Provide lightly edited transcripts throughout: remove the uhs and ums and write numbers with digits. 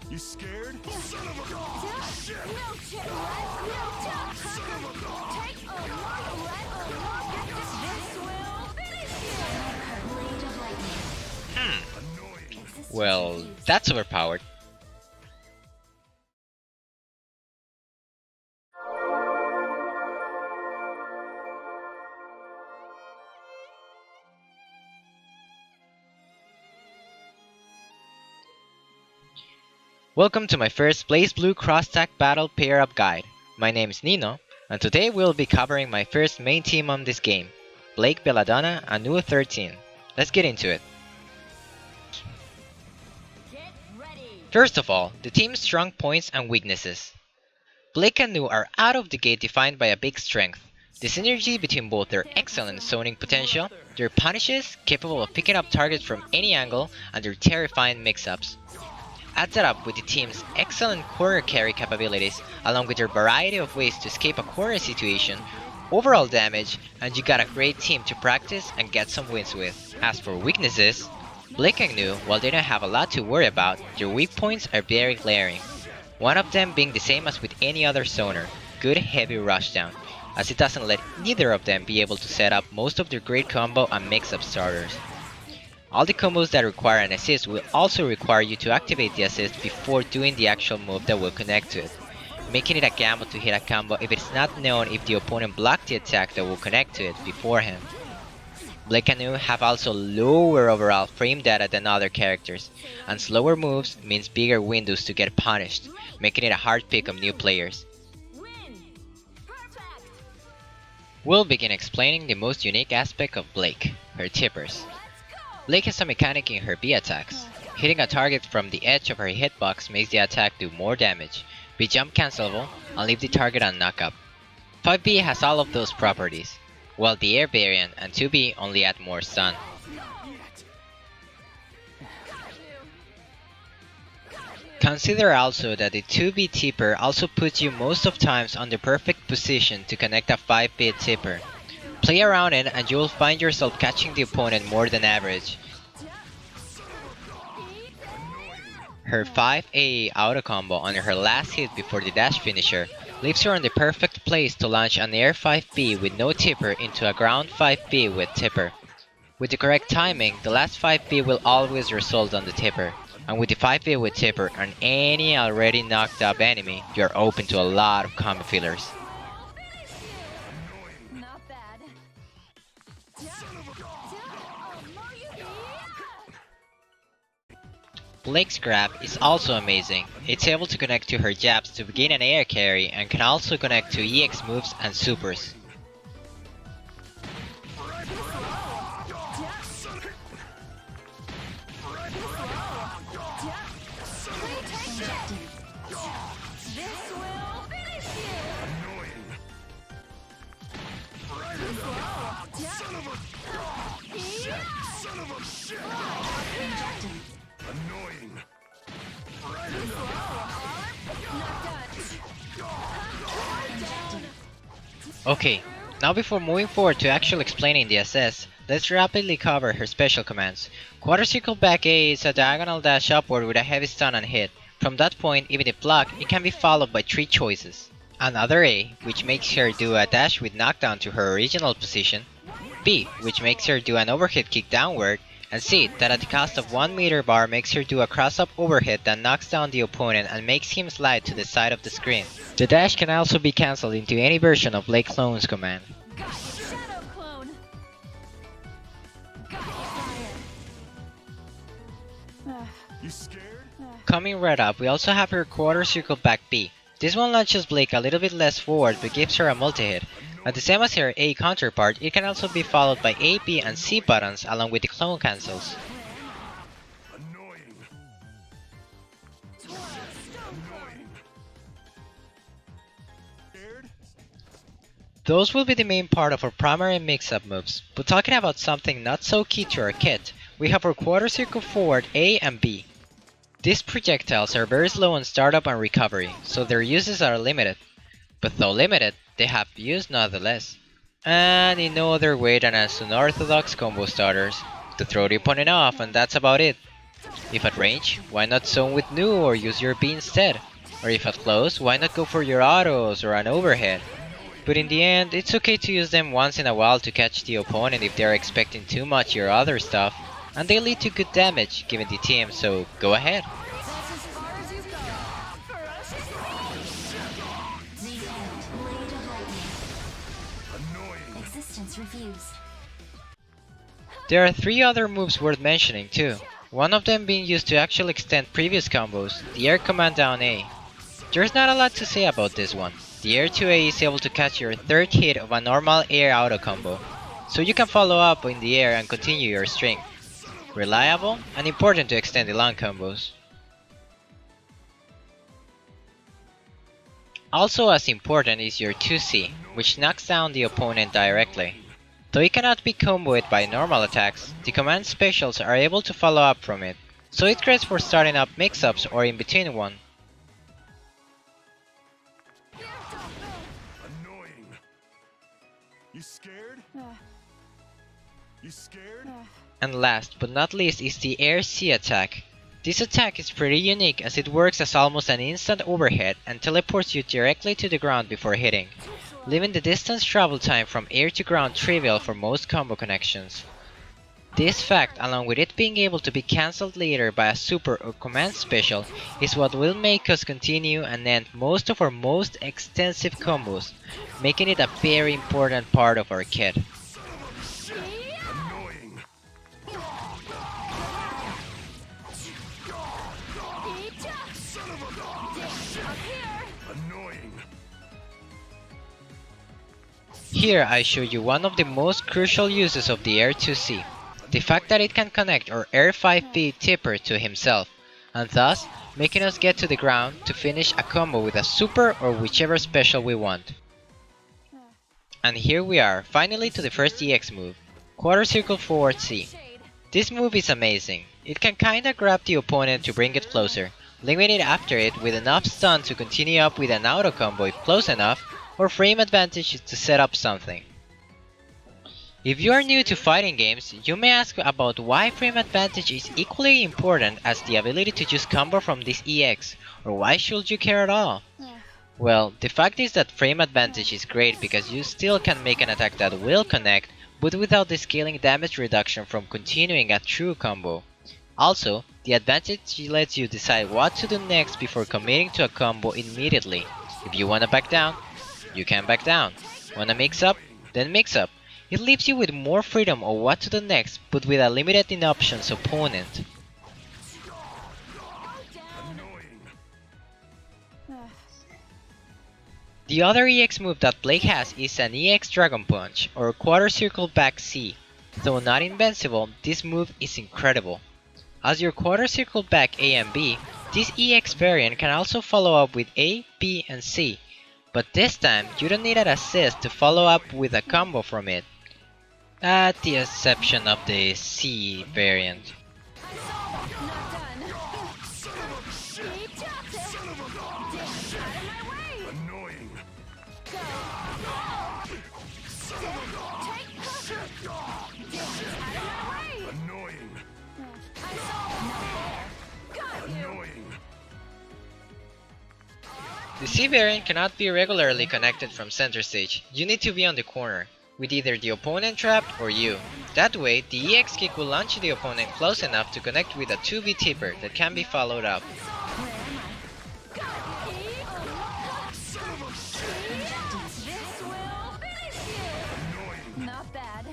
You scared? Son of a shit! Son of a Take a look, let a look. This will finish you. Well, that's overpowered. Welcome to my first Blazblue cross-stack battle pair-up guide. My name is Nino, and today we'll be covering my first main team on this game, Blake, Belladona, and Nu-13. Let's get into it. First of all, the team's strong points and weaknesses. Blake and Nu are out of the gate defined by a big strength. The synergy between both their excellent zoning potential, their punishes capable of picking up targets from any angle, and their terrifying mix-ups. Add that up with the team's excellent corner carry capabilities, along with their variety of ways to escape a corner situation, overall damage, and you got a great team to practice and get some wins with. As for weaknesses, Blake and Nu, while they don't have a lot to worry about, their weak points are very glaring. One of them being the same as with any other zoner, good heavy rushdown, as it doesn't let neither of them be able to set up most of their great combo and mix-up starters. All the combos that require an assist will also require you to activate the assist before doing the actual move that will connect to it, making it a gamble to hit a combo if it's not known if the opponent blocked the attack that will connect to it beforehand. Blake and Nu have also lower overall frame data than other characters, and slower moves means bigger windows to get punished, making it a hard pick of new players. We'll begin explaining the most unique aspect of Blake, her tippers. Blake has a mechanic in her B attacks. Hitting a target from the edge of her hitbox makes the attack do more damage, be jump cancelable, and leave the target on knockup. 5B has all of those properties, while the air variant and 2B only add more stun. Consider also that the 2B tipper also puts you most of times on the perfect position to connect a 5B tipper. Play around it and you will find yourself catching the opponent more than average. Her 5A auto combo on her last hit before the dash finisher leaves her in the perfect place to launch an air 5B with no tipper into a ground 5B with tipper. With the correct timing, the last 5B will always result on the tipper, and with the 5B with tipper on any already knocked up enemy, you are open to a lot of combo fillers. Blake's grab is also amazing. It's able to connect to her jabs to begin an air carry and can also connect to EX moves and supers. Okay, now before moving forward to actually explaining the SS, let's rapidly cover her special commands. Quarter circle back A is a diagonal dash upward with a heavy stun and hit. From that point, even if blocked, it can be followed by 3 choices. Another A, which makes her do a dash with knockdown to her original position. B, which makes her do an overhead kick downward. And C, that at the cost of 1 meter bar makes her do a cross-up overhead that knocks down the opponent and makes him slide to the side of the screen. The dash can also be cancelled into any version of Blake Clone's command. Coming right up, we also have her quarter circle back B. This one launches Blake a little bit less forward but gives her a multi-hit. And the same as her A counterpart, it can also be followed by A, B, and C buttons along with the clone cancels. Those will be the main part of our primary mix-up moves, but talking about something not so key to our kit, we have our quarter circle forward A and B. These projectiles are very slow on startup and recovery, so their uses are limited. But though limited, they have use nonetheless. And in no other way than as unorthodox combo starters, to throw the opponent off, and that's about it. If at range, why not zone with Nu or use your B instead? Or if at close, why not go for your autos or an overhead? But in the end, it's okay to use them once in a while to catch the opponent if they're expecting too much your other stuff, and they lead to good damage given the team, so go ahead. That's as far as you go. Nino, blade of lightning. Existence refused. There are 3 other moves worth mentioning too, one of them being used to actually extend previous combos, the air command down A. There's not a lot to say about this one. The air to A is able to catch your 3rd hit of a normal air auto combo, so you can follow up in the air and continue your string. Reliable and important to extend the long combos. Also as important is your 2C, which knocks down the opponent directly. Though it cannot be comboed by normal attacks, the command specials are able to follow up from it, so it's great for starting up mix-ups or in between one. Annoying. You scared? You scared? And last but not least is the Air C attack. This attack is pretty unique as it works as almost an instant overhead and teleports you directly to the ground before hitting, leaving the distance travel time from air to ground trivial for most combo connections. This fact, along with it being able to be cancelled later by a super or command special, is what will make us continue and end most of our most extensive combos, making it a very important part of our kit. Annoying. Son of a gun. Annoying. Here I show you one of the most crucial uses of the Air 2C, the fact that it can connect our Air 5P tipper to himself, and thus making us get to the ground to finish a combo with a super or whichever special we want. And here we are, finally to the first EX move, Quarter Circle Forward C. This move is amazing. It can kinda grab the opponent to bring it closer, limit it after it with enough stun to continue up with an auto combo if close enough, or frame advantage to set up something. If you are new to fighting games, you may ask about why frame advantage is equally important as the ability to just combo from this EX, or why should you care at all? Well, the fact is that frame advantage is great because you still can make an attack that will connect, but without the scaling damage reduction from continuing a true combo. Also, the advantage lets you decide what to do next before committing to a combo immediately. If you wanna back down, you can back down. Wanna mix up? Then mix up. It leaves you with more freedom of what to do next, but with a limited in options opponent. The other EX move that Blake has is an EX Dragon Punch, or Quarter Circle Back C. Though not invincible, this move is incredible. As your Quarter Circle Back A and B, this EX variant can also follow up with A, B, and C, but this time you don't need an assist to follow up with a combo from it. At the exception of the C variant. Annoying. Annoying. Annoying. The C variant cannot be regularly connected from center stage. You need to be on the corner, with either the opponent trapped or you. That way, the EX kick will launch the opponent close enough to connect with a 2v tipper that can be followed up. Not bad.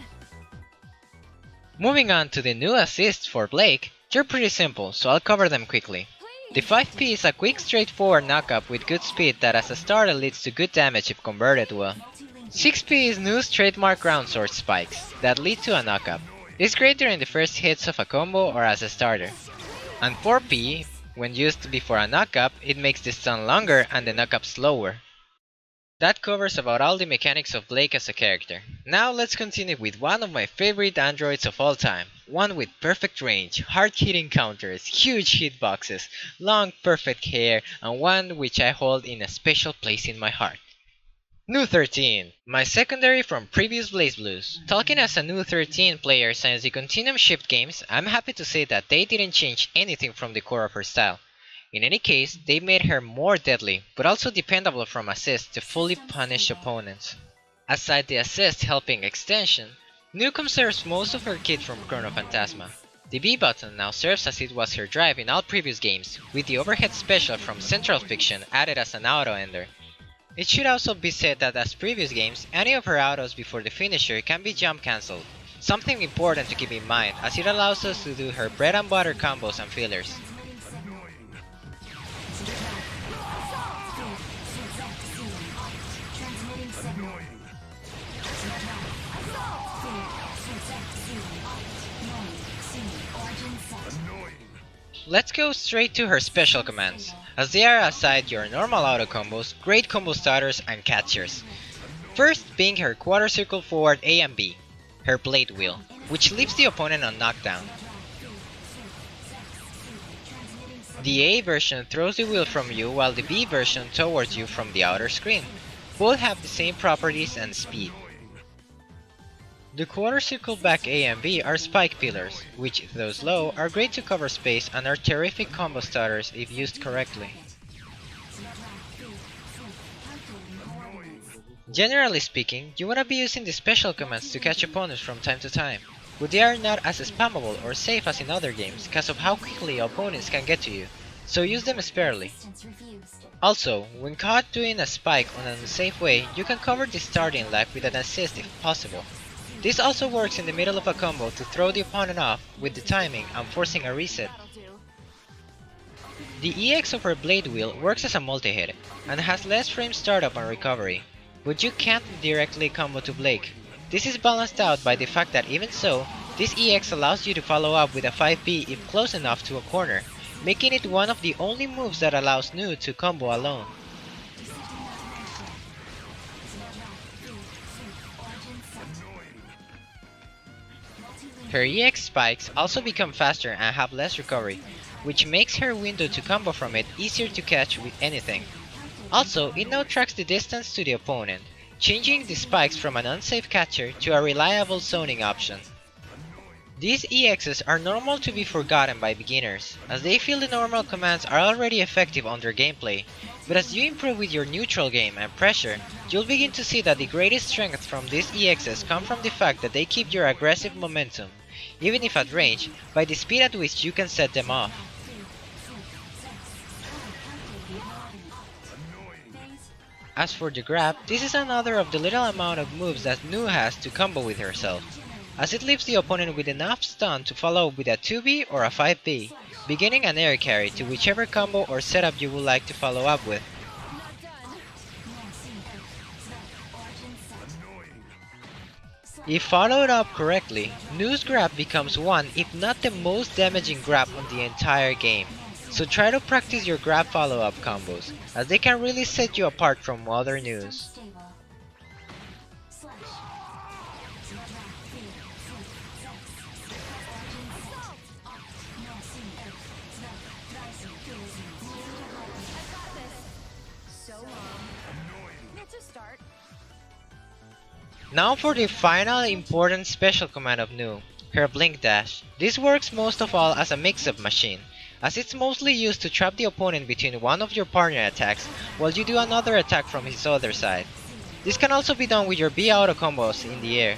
Moving on to the new assists for Blake, they're pretty simple, so I'll cover them quickly. The 5P is a quick straightforward knockup with good speed that as a starter leads to good damage if converted well. 6P is Nu's trademark ground sword spikes that lead to a knockup. It's great during the first hits of a combo or as a starter. And 4P, when used before a knockup, it makes the stun longer and the knockup slower. That covers about all the mechanics of Blake as a character. Now let's continue with one of my favorite androids of all time. One with perfect range, hard-hitting counters, huge hitboxes, long perfect hair, and one which I hold in a special place in my heart. Nu-13, my secondary from previous Blazblues. Talking as a Nu-13 player since the Continuum Shift games, I'm happy to say that they didn't change anything from the core of her style. In any case, they made her more deadly, but also dependable from assist to fully punish opponents. Aside the assist helping extension, Nu conserves most of her kit from Chrono Phantasma. The B button now serves as it was her drive in all previous games, with the overhead special from Central Fiction added as an auto-ender. It should also be said that as previous games, any of her autos before the finisher can be jump cancelled, something important to keep in mind as it allows us to do her bread and butter combos and fillers. Let's go straight to her special commands, as they are aside your normal auto combos, great combo starters and catchers. First being her quarter circle forward A and B, her blade wheel, which leaves the opponent on knockdown. The A version throws the wheel from you while the B version towards you from the outer screen. Both have the same properties and speed. The quarter circle back A and B are spike pillars, which though slow are great to cover space and are terrific combo starters if used correctly. Generally speaking, you wanna be using the special commands to catch opponents from time to time, but they are not as spammable or safe as in other games because of how quickly opponents can get to you, so use them sparingly. Also, when caught doing a spike on an unsafe way, you can cover the starting life with an assist if possible. This also works in the middle of a combo to throw the opponent off with the timing and forcing a reset. The EX of her blade wheel works as a multi-hit and has less frame startup and recovery, but you can't directly combo to Blake. This is balanced out by the fact that even so, this EX allows you to follow up with a 5B if close enough to a corner, making it one of the only moves that allows Nu to combo alone. Her EX spikes also become faster and have less recovery, which makes her window to combo from it easier to catch with anything. Also, it now tracks the distance to the opponent, changing the spikes from an unsafe catcher to a reliable zoning option. These EXs are normal to be forgotten by beginners, as they feel the normal commands are already effective on their gameplay, but as you improve with your neutral game and pressure, you'll begin to see that the greatest strength from these EXs come from the fact that they keep your aggressive momentum, even if at range, by the speed at which you can set them off. As for the grab, this is another of the little amount of moves that Nu has to combo with herself, as it leaves the opponent with enough stun to follow with a 2B or a 5B, beginning an air carry to whichever combo or setup you would like to follow up with. If followed up correctly, Nu's grab becomes one if not the most damaging grab on the entire game, so try to practice your grab follow-up combos, as they can really set you apart from other Nus. Now for the final important special command of Nu, her Blink Dash. This works most of all as a mix-up machine, as it's mostly used to trap the opponent between one of your partner attacks while you do another attack from his other side. This can also be done with your B auto combos in the air.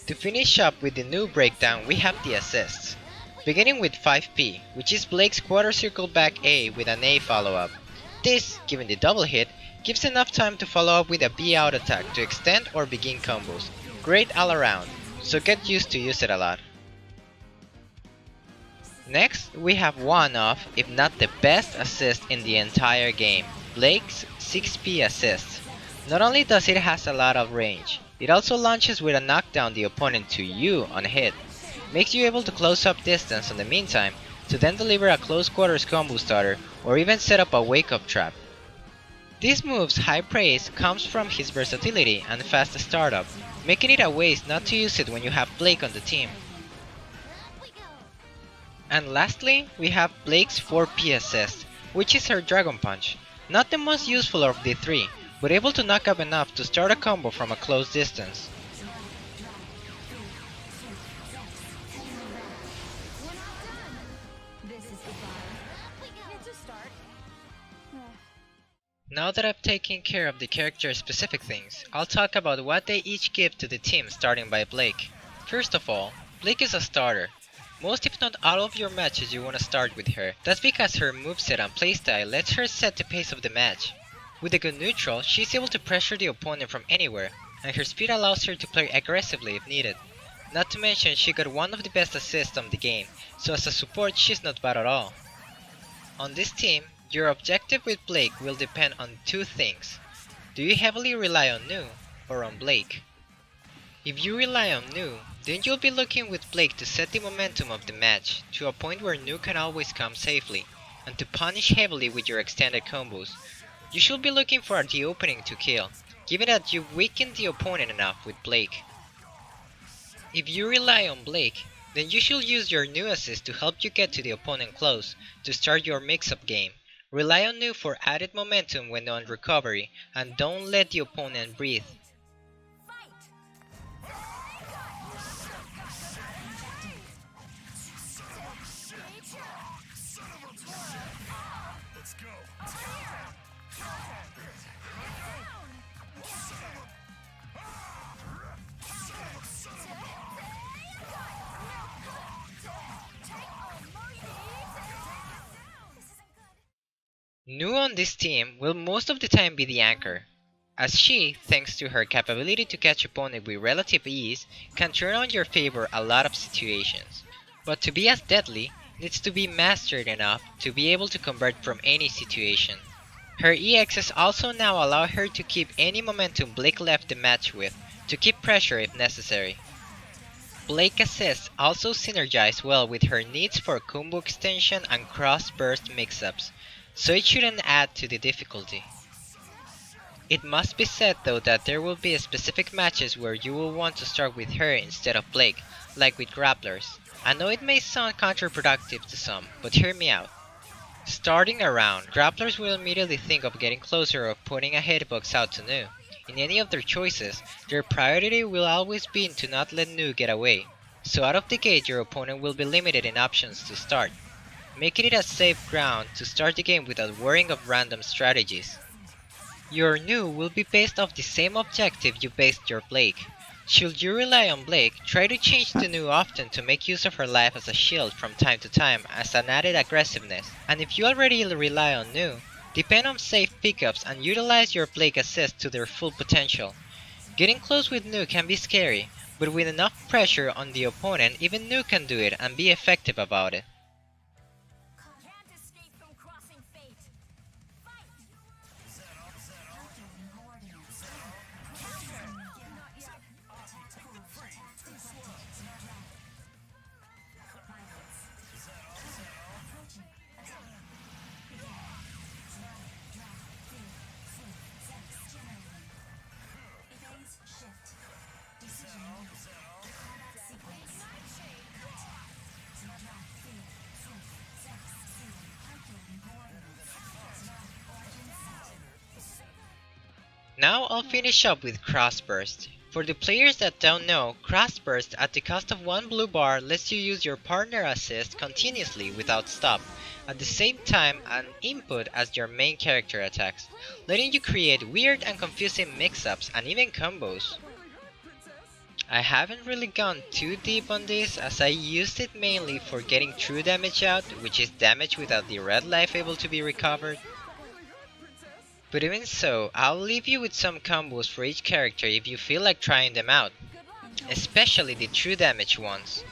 To finish up with the Nu breakdown, we have the assists. Beginning with 5P, which is Blake's quarter circle back A with an A follow-up. This, given the double hit, gives enough time to follow up with a B out attack to extend or begin combos. Great all around, so get used to use it a lot. Next, we have one of, if not the best assist in the entire game, Blake's 6P assist. Not only does it has a lot of range, it also launches with a knockdown the opponent to you on hit, makes you able to close up distance in the meantime, to then deliver a close quarters combo starter or even set up a wake up trap. This move's high praise comes from his versatility and fast startup, making it a waste not to use it when you have Blake on the team. And lastly, we have Blake's 4P assist, which is her Dragon Punch. Not the most useful of the three, but able to knock up enough to start a combo from a close distance. Now that I've taken care of the character specific things, I'll talk about what they each give to the team, starting by Blake. First of all, Blake is a starter. Most if not all of your matches you want to start with her. That's because her moveset and playstyle lets her set the pace of the match. With a good neutral, she's able to pressure the opponent from anywhere, and her speed allows her to play aggressively if needed. Not to mention she got one of the best assists on the game, so as a support she's not bad at all. On this team, your objective with Blake will depend on two things. Do you heavily rely on Nu, or on Blake? If you rely on Nu, then you'll be looking with Blake to set the momentum of the match to a point where Nu can always come safely, and to punish heavily with your extended combos. You should be looking for the opening to kill, given that you've weakened the opponent enough with Blake. If you rely on Blake, then you should use your Nu assist to help you get to the opponent close, to start your mix-up game. Rely on Nu for added momentum when on recovery, and don't let the opponent breathe. Nu on this team will most of the time be the anchor, as she, thanks to her capability to catch opponent with relative ease, can turn on your favor a lot of situations. But to be as deadly, needs to be mastered enough to be able to convert from any situation. Her EXs also now allow her to keep any momentum Blake left the match with, to keep pressure if necessary. Blake assists also synergize well with her needs for combo extension and cross burst mix-ups, so it shouldn't add to the difficulty. It must be said though that there will be specific matches where you will want to start with her instead of Blake, like with grapplers. I know it may sound counterproductive to some, but hear me out. Starting a round, grapplers will immediately think of getting closer or putting a hitbox out to Nu. In any of their choices, their priority will always be to not let Nu get away, so out of the gate your opponent will be limited in options to start, making it a safe ground to start the game without worrying of random strategies. Your Nu will be based off the same objective you based your Blake. Should you rely on Blake, try to change the Nu often to make use of her life as a shield from time to time as an added aggressiveness, and if you already rely on Nu, depend on safe pickups and utilize your Blake assist to their full potential. Getting close with Nu can be scary, but with enough pressure on the opponent, even Nu can do it and be effective about it. Now I'll finish up with Cross Burst. For the players that don't know, Cross Burst at the cost of 1 blue bar lets you use your partner assist continuously without stop, at the same time an input as your main character attacks, letting you create weird and confusing mix-ups and even combos. I haven't really gone too deep on this as I used it mainly for getting true damage out, which is damage without the red life able to be recovered. But even so, I'll leave you with some combos for each character if you feel like trying them out, especially the true damage ones.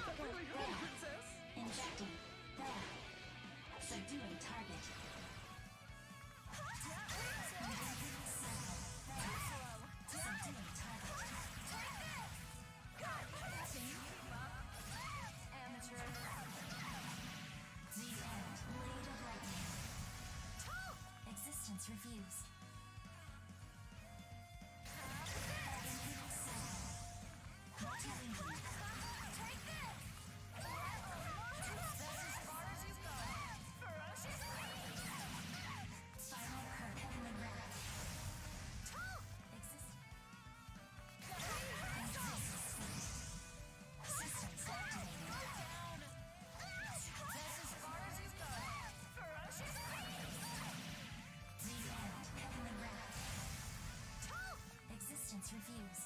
to fuse.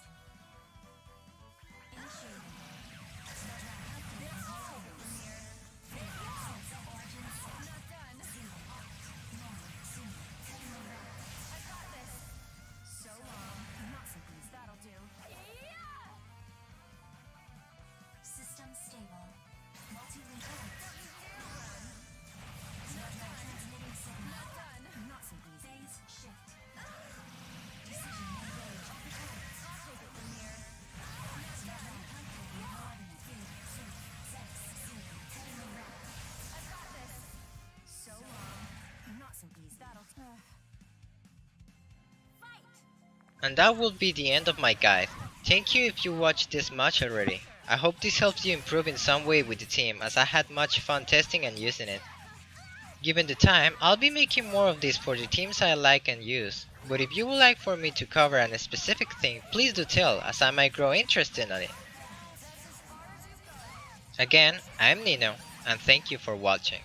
System stable. Multi-link transmitting signal. Not so easy. Phase shift. Decision engaged. I'll take it from here. I've got this. So long. Not so easy. That'll fight. And that will be the end of my guide. Thank you if you watched this much already. I hope this helps you improve in some way with the team, as I had much fun testing and using it. Given the time, I'll be making more of this for the teams I like and use. But if you would like for me to cover a specific thing, please do tell, as I might grow interested in it. Again, I'm Nino, and thank you for watching.